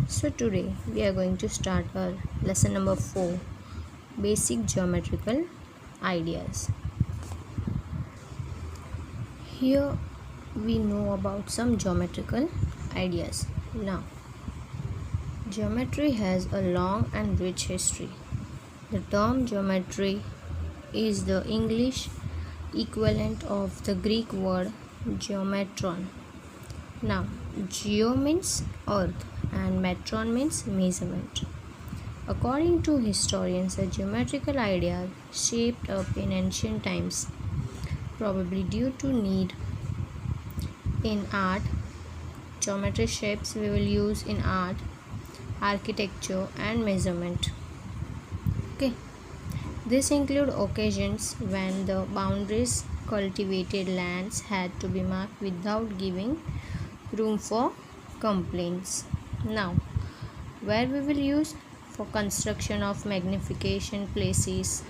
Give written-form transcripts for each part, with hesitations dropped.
So today we are going to start our lesson number 4, basic geometrical ideas. Here we know about some geometrical ideas. Now, geometry has a long and rich history. The term geometry is the English equivalent of the Greek word geometron. Now, geo means earth and metron means measurement. According to historians, the geometrical idea shaped up in ancient times, probably due to need in art. Geometry shapes we will use in art, architecture and measurement. Okay. This include occasions when the boundaries cultivated lands had to be marked without giving room for complaints. Now, where we will use for construction of magnification places,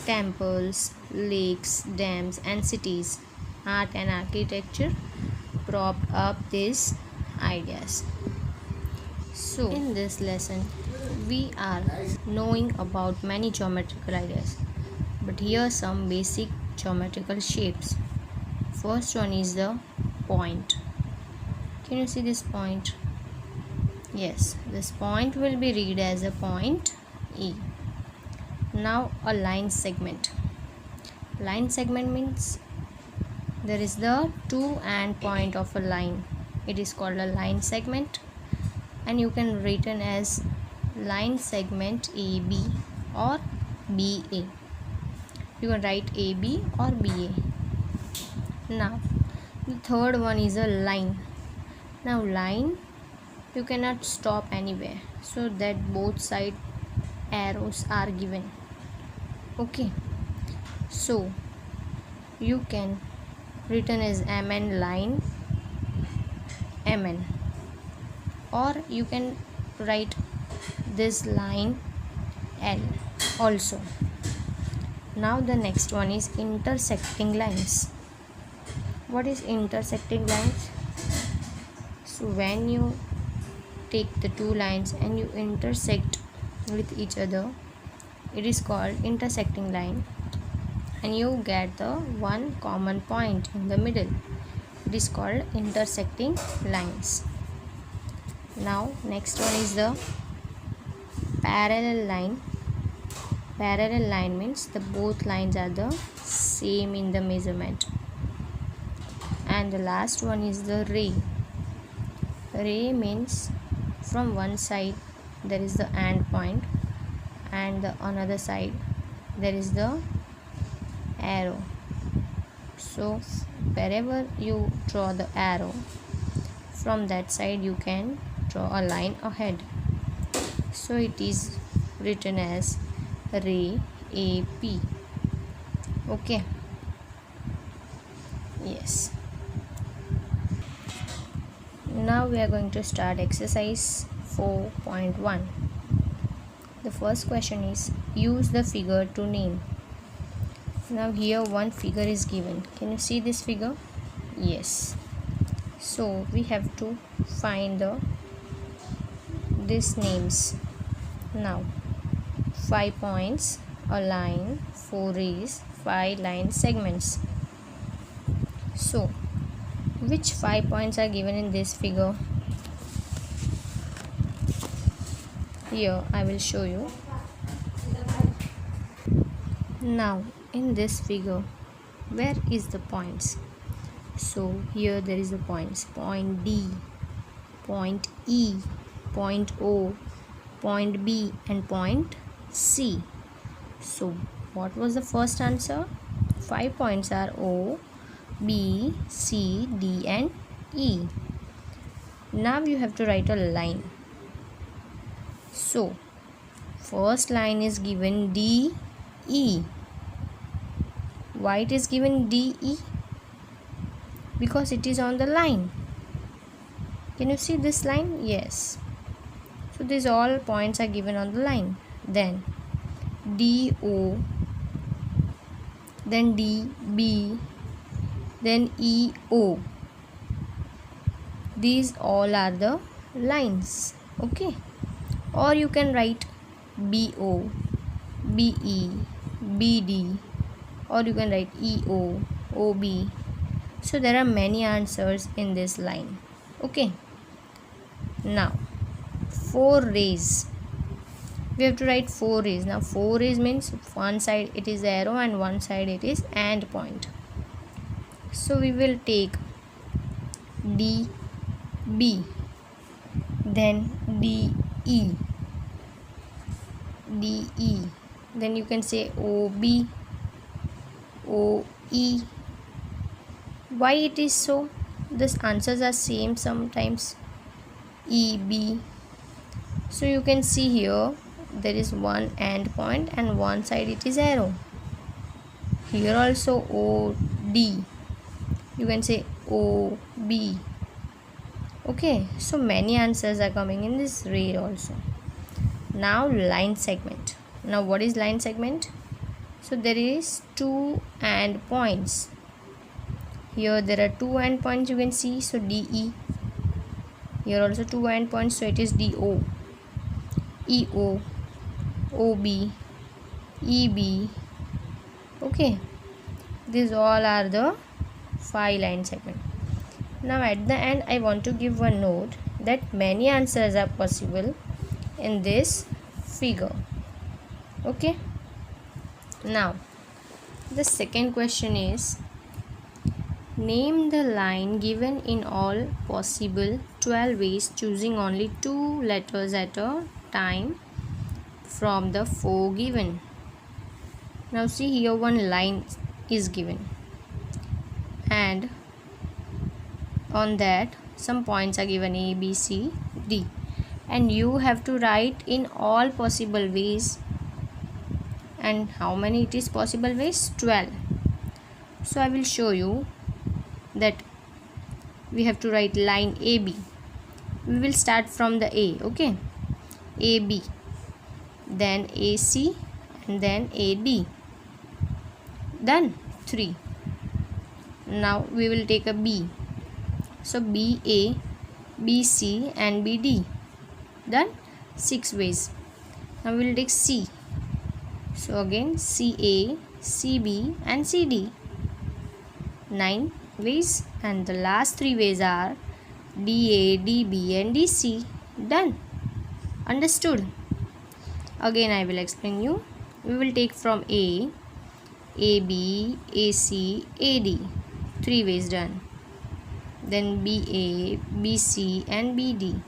temples, lakes, dams and cities, art and architecture propped up these ideas. So, in this lesson, we are knowing about many geometrical ideas, but here are some basic geometrical shapes. First one is the point. Can you see this point? Yes, this point will be read as a point E. Now a line segment. Line segment means there is the two end point of a line. It is called a line segment, and you can written as line segment AB or BA. You can write AB or BA. Now the third one is a line. Now line you cannot stop anywhere, so that both side arrows are given. Okay, so you can written as MN line MN, or you can write this line L also. Now the next one is intersecting lines. What is intersecting lines? So when you take the two lines and you intersect with each other, it is called intersecting line, and you get the one common point in the middle. It is called intersecting lines. Now next one is the parallel line. Parallel line means the both lines are the same in the measurement. And the last one is the ray. Ray means from one side there is the end point, and the another side there is the arrow. So wherever you draw the arrow, from that side you can draw a line ahead. So it is written as ray AP. Okay. Yes. Now we are going to start exercise 4.1. The first question is use the figure to name. Now here one figure is given. Can you see this figure? Yes. So we have to find these names. Now 5 points, a line, 4 rays, 5 line segments. So which 5 points are given in this figure? Here I will show you. Now in this figure, where is the points? So here there is the points, point D, point E, point O, point B and point C. So what was the first answer? 5 points are O, B, C, D and E. Now you have to write a line. So first line is given D, E. Why it is given D, E? Because it is on the line. Can you see this line? Yes. So these all points are given on the line. Then D, O, then D, B, then E, O. These all are the lines. Okay, or you can write BO, BE, BD, or you can write EO, OB. So there are many answers in this line. Okay, now 4 rays. We have to write 4 rays. Now 4 rays means one side it is arrow and one side it is and point. So we will take D, B, then D, E, D, E, then you can say O, B, O, E. Why it is so? These answers are same sometimes. E, B. So you can see here there is one end point and one side it is arrow. Here also O, D. You can say O, B. Okay, so many answers are coming in this ray also. Now line segment. Now what is line segment? So there is two end points. Here there are two end points you can see. So DE. Here also two end points. So it is DO, EO, OB, EB. Okay, these all are the 5 line segment. Now at the end I want to give one note that many answers are possible in this figure. Okay, now the second question is, name the line given in all possible 12 ways, choosing only 2 letters at a time from the 4 given. Now see here one line is given and on that some points are given A, B, C, D, and you have to write in all possible ways. And how many it is possible ways? 12. So I will show you that we have to write line AB. We will start from the A. Okay, AB, then AC, and then AD. Done. 3. Now we will take a B. So BA, BC and BD. Done. 6 ways. Now we will take C. So again CA, CB and CD. 9 ways, and the last 3 ways are DA, DB and DC. Done. Understood? Again I will explain you. We will take from A, AB, AC, AD. 3 ways done. Then BA, BC and BD.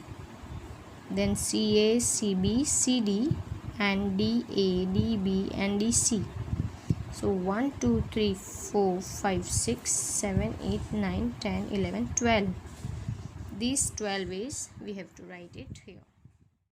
Then CA, CB, CD and DA, DB and DC. So 1, 2, 3, 4, 5, 6, 7, 8, 9, 10, 11, 12. These 12 ways we have to write it here.